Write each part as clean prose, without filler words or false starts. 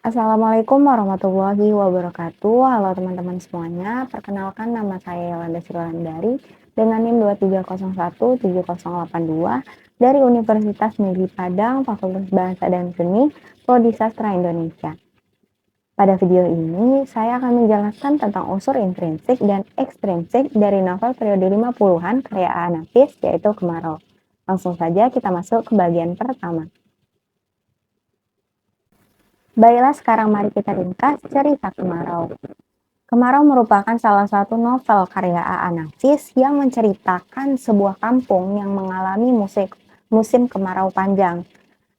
Assalamualaikum warahmatullahi wabarakatuh. Halo teman-teman semuanya, perkenalkan nama saya Yolanda Srilandari dengan NIM 2301708 dari Universitas Negeri Padang, Fakultas Bahasa dan Seni, Prodi Sastra Indonesia. Pada video ini, saya akan menjelaskan tentang unsur intrinsik dan ekstrinsik dari novel periode 50-an karya A. Nafis, yaitu Kemarau. Langsung saja kita masuk ke bagian pertama. Baiklah, sekarang mari kita ringkas cerita Kemarau. Kemarau merupakan salah satu novel karya A. Nafis yang menceritakan sebuah kampung yang mengalami musim kemarau panjang.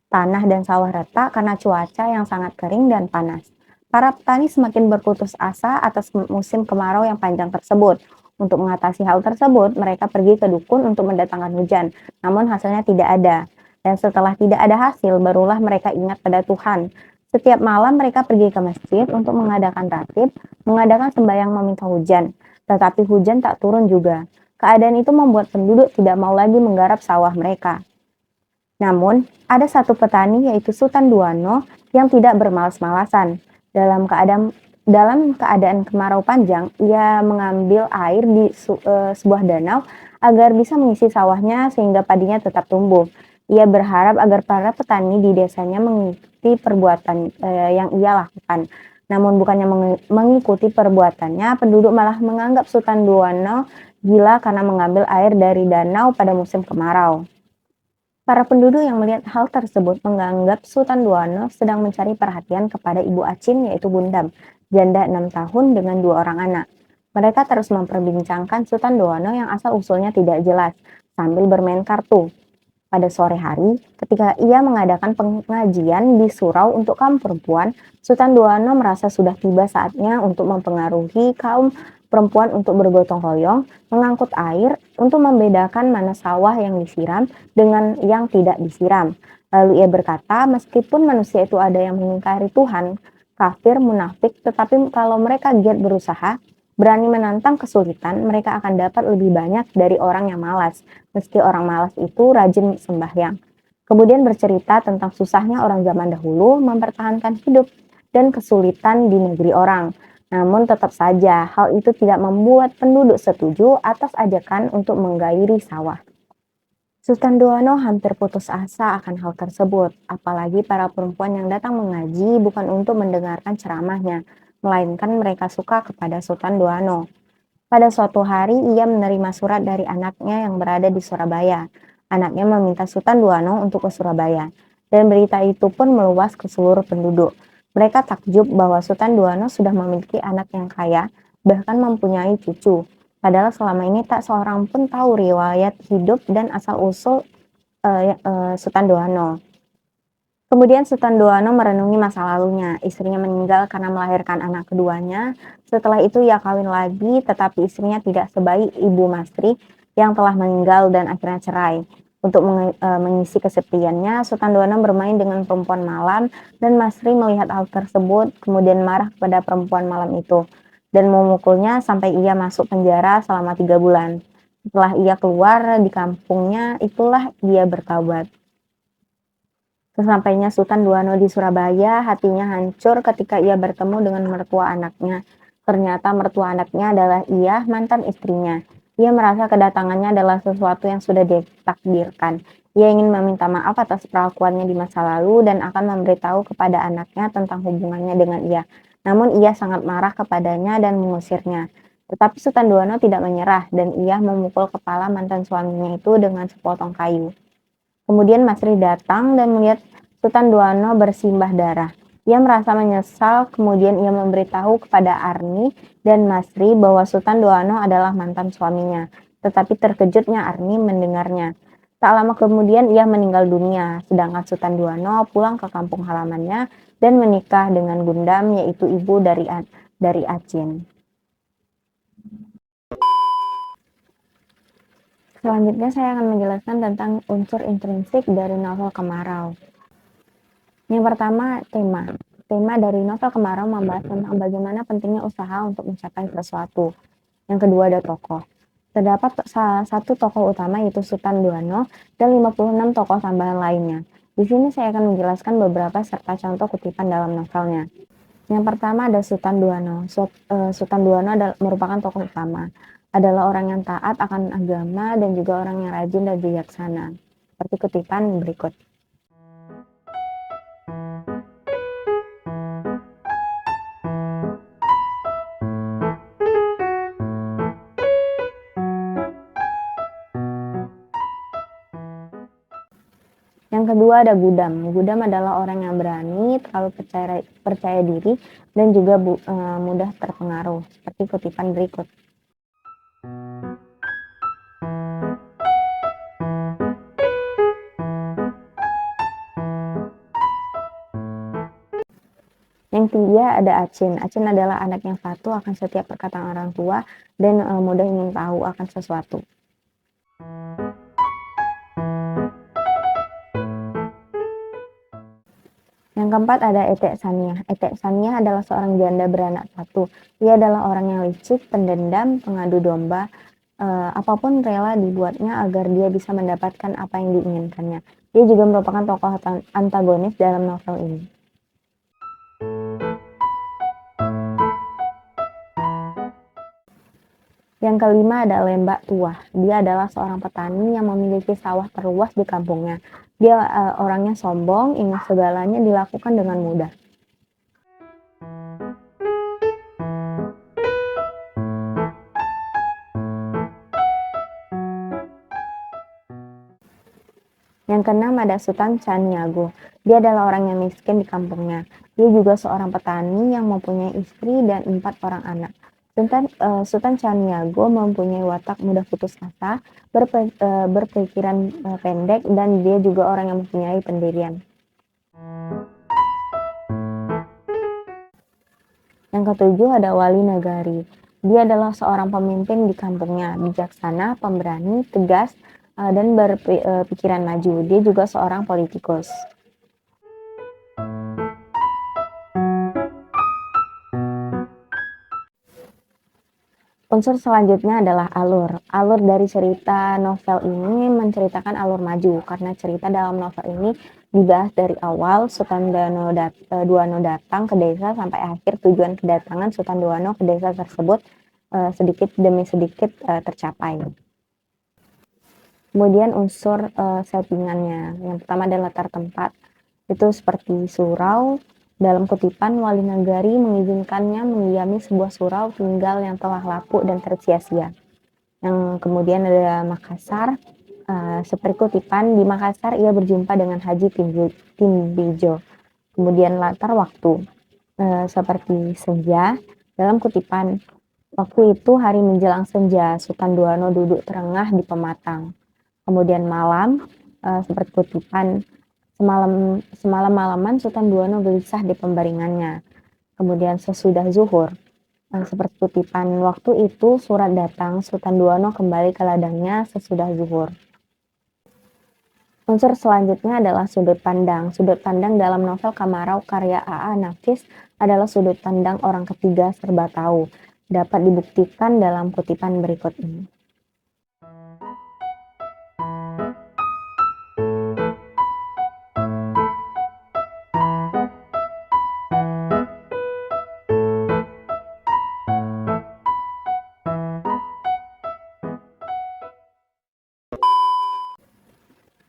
Tanah dan sawah retak karena cuaca yang sangat kering dan panas. Para petani semakin berputus asa atas musim kemarau yang panjang tersebut. Untuk mengatasi hal tersebut, mereka pergi ke dukun untuk mendatangkan hujan, namun hasilnya tidak ada. Dan setelah tidak ada hasil, barulah mereka ingat pada Tuhan. Setiap malam mereka pergi ke masjid untuk mengadakan ratib, mengadakan sembahyang meminta hujan. Tetapi hujan tak turun juga. Keadaan itu membuat penduduk tidak mau lagi menggarap sawah mereka. Namun, ada satu petani yaitu Sultan Duano yang tidak bermalas-malasan. Dalam keadaan kemarau panjang, ia mengambil air di sebuah danau agar bisa mengisi sawahnya sehingga padinya tetap tumbuh. Ia berharap agar para petani di desanya mengikuti perbuatan yang ia lakukan. Namun bukannya mengikuti perbuatannya, penduduk malah menganggap Sultan Duano gila karena mengambil air dari danau pada musim kemarau. Para penduduk yang melihat hal tersebut menganggap Sultan Duano sedang mencari perhatian kepada Ibu Acin, yaitu Bundam, janda 6 tahun dengan 2 orang anak. Mereka terus memperbincangkan Sultan Duano yang asal-usulnya tidak jelas, sambil bermain kartu. Pada sore hari, ketika ia mengadakan pengajian di surau untuk kaum perempuan, Sultan Duano merasa sudah tiba saatnya untuk mempengaruhi kaum perempuan untuk bergotong royong, mengangkut air untuk membedakan mana sawah yang disiram dengan yang tidak disiram. Lalu ia berkata, meskipun manusia itu ada yang mengingkari Tuhan, kafir, munafik, tetapi kalau mereka giat berusaha, berani menantang kesulitan, mereka akan dapat lebih banyak dari orang yang malas, meski orang malas itu rajin sembahyang. Kemudian bercerita tentang susahnya orang zaman dahulu mempertahankan hidup dan kesulitan di negeri orang. Namun tetap saja hal itu tidak membuat penduduk setuju atas ajakan untuk menggairi sawah. Sultan Duano hampir putus asa akan hal tersebut, apalagi para perempuan yang datang mengaji bukan untuk mendengarkan ceramahnya, melainkan mereka suka kepada Sultan Duano. Pada suatu hari, ia menerima surat dari anaknya yang berada di Surabaya. Anaknya meminta Sultan Duano untuk ke Surabaya, dan berita itu pun meluas ke seluruh penduduk. Mereka takjub bahwa Sultan Duano sudah memiliki anak yang kaya, bahkan mempunyai cucu. Padahal selama ini tak seorang pun tahu riwayat hidup dan asal-usul Sultan Duano. Kemudian Sultan Duano merenungi masa lalunya. Istrinya meninggal karena melahirkan anak keduanya. Setelah itu ia kawin lagi, tetapi istrinya tidak sebaik Ibu Masri yang telah meninggal dan akhirnya cerai. Untuk mengisi kesepiannya, Sultan Duano bermain dengan perempuan malam dan Masri melihat hal tersebut, kemudian marah kepada perempuan malam itu dan memukulnya sampai ia masuk penjara selama 3 bulan. Setelah ia keluar di kampungnya, itulah dia bertaubat. Sesampainya Sultan Duano di Surabaya, hatinya hancur ketika ia bertemu dengan mertua anaknya. Ternyata mertua anaknya adalah ia, mantan istrinya. Ia merasa kedatangannya adalah sesuatu yang sudah ditakdirkan. Ia ingin meminta maaf atas perlakuannya di masa lalu dan akan memberitahu kepada anaknya tentang hubungannya dengan ia. Namun ia sangat marah kepadanya dan mengusirnya. Tetapi Sultan Duano tidak menyerah dan ia memukul kepala mantan suaminya itu dengan sepotong kayu. Kemudian Masri datang dan melihat Sultan Duano bersimbah darah. Ia merasa menyesal, kemudian ia memberitahu kepada Arni dan Masri bahwa Sultan Duano adalah mantan suaminya. Tetapi terkejutnya Arni mendengarnya. Tak lama kemudian ia meninggal dunia, sedangkan Sultan Duano pulang ke kampung halamannya dan menikah dengan Gundam, yaitu ibu dari Acin. Selanjutnya saya akan menjelaskan tentang unsur intrinsik dari novel Kemarau. Yang pertama, tema. Tema dari novel Kemarau membahas tentang bagaimana pentingnya usaha untuk mencapai sesuatu. Yang kedua, ada tokoh. Terdapat salah satu tokoh utama yaitu Sultan Duano dan 56 tokoh tambahan lainnya. Di sini saya akan menjelaskan beberapa serta contoh kutipan dalam novelnya. Yang pertama ada Sultan Duano. Sultan Duano merupakan tokoh utama. Adalah orang yang taat akan agama dan juga orang yang rajin dan bijaksana. Seperti kutipan berikut. Yang kedua ada Gudam. Gudam adalah orang yang berani, terlalu percaya diri, dan juga mudah terpengaruh. Seperti kutipan berikut. Yang ketiga ada Acin. Acin adalah anak yang patuh akan setiap perkataan orang tua dan mudah ingin tahu akan sesuatu. Yang keempat ada Etek Sania. Etek Sania adalah seorang janda beranak satu. Ia adalah orang yang licik, pendendam, pengadu domba. Apapun rela dibuatnya agar dia bisa mendapatkan apa yang diinginkannya. Dia juga merupakan tokoh antagonis dalam novel ini. Yang kelima ada Lembak Tuah. Dia adalah seorang petani yang memiliki sawah terluas di kampungnya. Dia orangnya sombong, ingin segalanya dilakukan dengan mudah. Yang keenam ada Sultan Caniago. Dia adalah orang yang miskin di kampungnya. Dia juga seorang petani yang mempunyai istri dan 4 orang anak. Sultan Caniago mempunyai watak mudah putus asa, berpikiran pendek, dan dia juga orang yang mempunyai pendirian. Yang ketujuh ada Wali Nagari. Dia adalah seorang pemimpin di kampungnya, bijaksana, pemberani, tegas, dan berpikiran maju. Dia juga seorang politikus. Unsur selanjutnya adalah alur. Alur dari cerita novel ini menceritakan alur maju, karena cerita dalam novel ini dibahas dari awal Sultan Duano datang ke desa sampai akhir tujuan kedatangan Sultan Duano ke desa tersebut sedikit demi sedikit tercapai. Kemudian unsur settingannya. Yang pertama adalah latar tempat. Itu seperti surau. Dalam kutipan, Wali Nagari mengizinkannya mendiami sebuah surau tinggal yang telah lapuk dan tersia-sia. Yang kemudian ada Makassar. Seperti kutipan, di Makassar ia berjumpa dengan Haji Timbijo. Kemudian latar waktu. Seperti senja. Dalam kutipan, waktu itu hari menjelang senja, Sultan Duano duduk terengah di pematang. Kemudian malam, seperti kutipan, semalam-malaman Sultan Duano gelisah di pembaringannya. Kemudian sesudah zuhur, seperti kutipan, waktu itu surat datang, Sultan Duano kembali ke ladangnya sesudah zuhur. Unsur selanjutnya adalah sudut pandang. Sudut pandang dalam novel Kamarau karya A.A. Nafis adalah sudut pandang orang ketiga serba tahu. Dapat dibuktikan dalam kutipan berikut ini.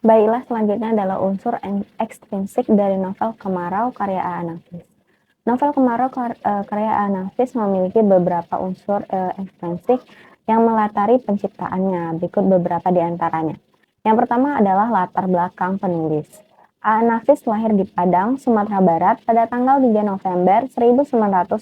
Baiklah, selanjutnya adalah unsur ekstrinsik dari novel Kemarau karya A.A. Nafis. Novel Kemarau karya A.A. Nafis memiliki beberapa unsur ekstrinsik yang melatari penciptaannya. Berikut beberapa di antaranya. Yang pertama adalah latar belakang penulis. A.A. Nafis lahir di Padang, Sumatera Barat pada tanggal 3 November 1925.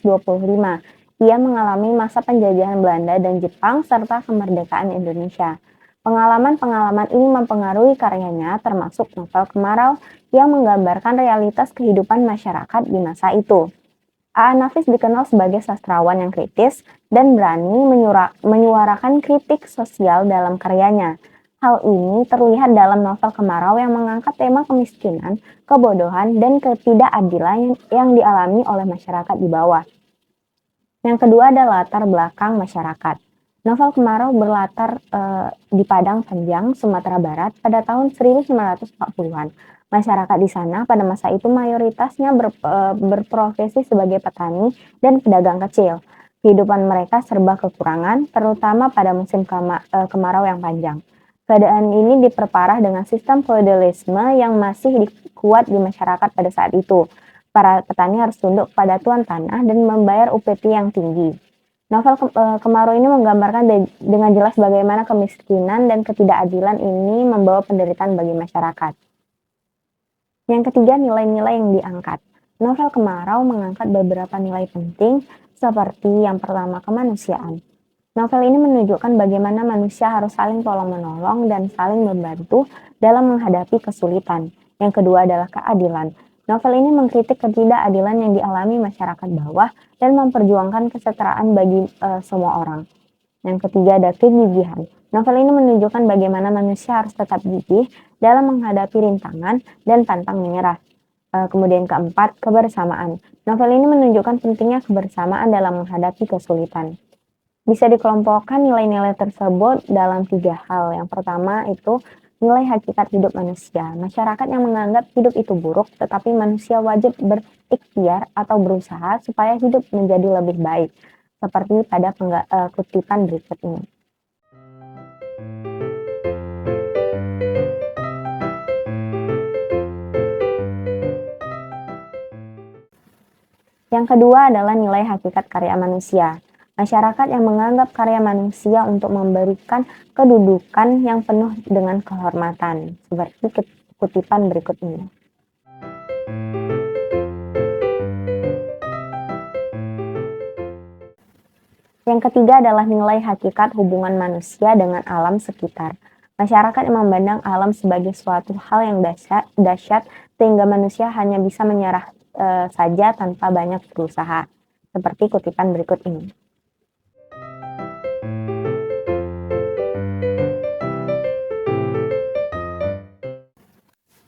Ia mengalami masa penjajahan Belanda dan Jepang serta kemerdekaan Indonesia. Pengalaman-pengalaman ini mempengaruhi karyanya, termasuk novel Kemarau yang menggambarkan realitas kehidupan masyarakat di masa itu. A.A. Nafis dikenal sebagai sastrawan yang kritis dan berani menyuarakan kritik sosial dalam karyanya. Hal ini terlihat dalam novel Kemarau yang mengangkat tema kemiskinan, kebodohan, dan ketidakadilan yang dialami oleh masyarakat di bawah. Yang kedua adalah latar belakang masyarakat. Novel Kemarau berlatar di Padang Panjang, Sumatera Barat pada tahun 1940-an. Masyarakat di sana pada masa itu mayoritasnya berprofesi sebagai petani dan pedagang kecil. Kehidupan mereka serba kekurangan, terutama pada musim kemarau yang panjang. Keadaan ini diperparah dengan sistem feodalisme yang masih kuat di masyarakat pada saat itu. Para petani harus tunduk pada tuan tanah dan membayar UPT yang tinggi. Novel Kemarau ini menggambarkan dengan jelas bagaimana kemiskinan dan ketidakadilan ini membawa penderitaan bagi masyarakat. Yang ketiga, nilai-nilai yang diangkat. Novel Kemarau mengangkat beberapa nilai penting seperti yang pertama, kemanusiaan. Novel ini menunjukkan bagaimana manusia harus saling tolong-menolong dan saling membantu dalam menghadapi kesulitan. Yang kedua adalah keadilan. Novel ini mengkritik ketidakadilan yang dialami masyarakat bawah dan memperjuangkan kesetaraan bagi semua orang. Yang ketiga ada kegigihan. Novel ini menunjukkan bagaimana manusia harus tetap gigih dalam menghadapi rintangan dan pantang menyerah. Kemudian keempat, kebersamaan. Novel ini menunjukkan pentingnya kebersamaan dalam menghadapi kesulitan. Bisa dikelompokkan nilai-nilai tersebut dalam tiga hal. Yang pertama itu nilai hakikat hidup manusia. Masyarakat yang menganggap hidup itu buruk, tetapi manusia wajib berikhtiar atau berusaha supaya hidup menjadi lebih baik. Seperti pada kutipan berikut ini. Yang kedua adalah nilai hakikat karya manusia. Masyarakat yang menganggap karya manusia untuk memberikan kedudukan yang penuh dengan kehormatan, seperti kutipan berikut ini. Yang ketiga adalah nilai hakikat hubungan manusia dengan alam sekitar. Masyarakat yang memandang alam sebagai suatu hal yang dahsyat sehingga manusia hanya bisa menyerah saja tanpa banyak berusaha. Seperti kutipan berikut ini.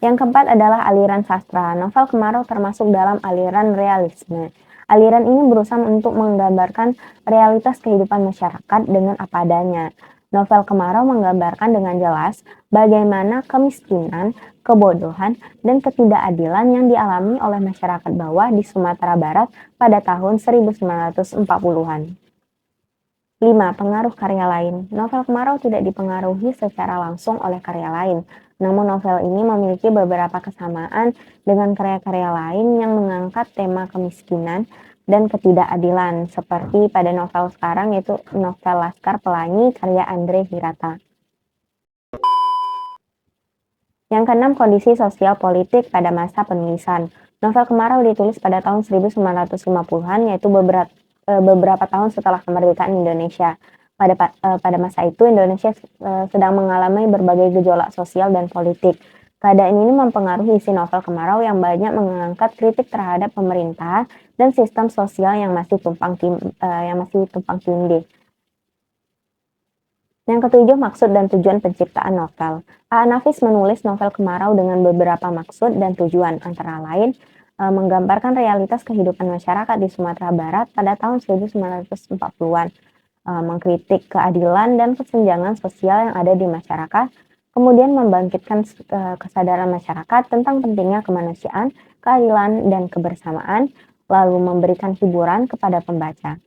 Yang keempat adalah aliran sastra. Novel Kemarau termasuk dalam aliran realisme. Aliran ini berusaha untuk menggambarkan realitas kehidupan masyarakat dengan apa adanya. Novel Kemarau menggambarkan dengan jelas bagaimana kemiskinan, kebodohan, dan ketidakadilan yang dialami oleh masyarakat bawah di Sumatera Barat pada tahun 1940-an. 5. Pengaruh karya lain. Novel Kemarau tidak dipengaruhi secara langsung oleh karya lain, namun novel ini memiliki beberapa kesamaan dengan karya-karya lain yang mengangkat tema kemiskinan dan ketidakadilan, seperti pada novel sekarang yaitu novel Laskar Pelangi karya Andre Hirata. Yang keenam, kondisi sosial politik pada masa penulisan. Novel Kemarau ditulis pada tahun 1950-an, yaitu beberapa tahun setelah kemerdekaan Indonesia. Pada masa itu Indonesia sedang mengalami berbagai gejolak sosial dan politik. Keadaan ini mempengaruhi isi novel Kemarau yang banyak mengangkat kritik terhadap pemerintah dan sistem sosial yang masih tumpang tindih. Yang ketujuh, maksud dan tujuan penciptaan novel. A. Nafis menulis novel Kemarau dengan beberapa maksud dan tujuan, antara lain menggambarkan realitas kehidupan masyarakat di Sumatera Barat pada tahun 1940-an, mengkritik keadilan dan kesenjangan sosial yang ada di masyarakat, kemudian membangkitkan kesadaran masyarakat tentang pentingnya kemanusiaan, keadilan, dan kebersamaan, lalu memberikan hiburan kepada pembaca.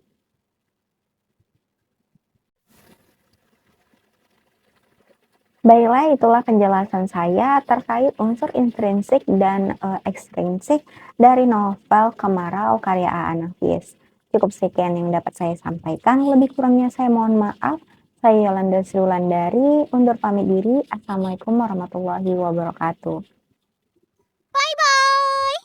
Baiklah, itulah penjelasan saya terkait unsur intrinsik dan ekstrinsik dari novel Kemarau karya A.A. Nafis. Cukup sekian yang dapat saya sampaikan. Lebih kurangnya saya mohon maaf. Saya Yolanda Sriwulandari, undur pamit diri. Assalamualaikum warahmatullahi wabarakatuh. Bye bye.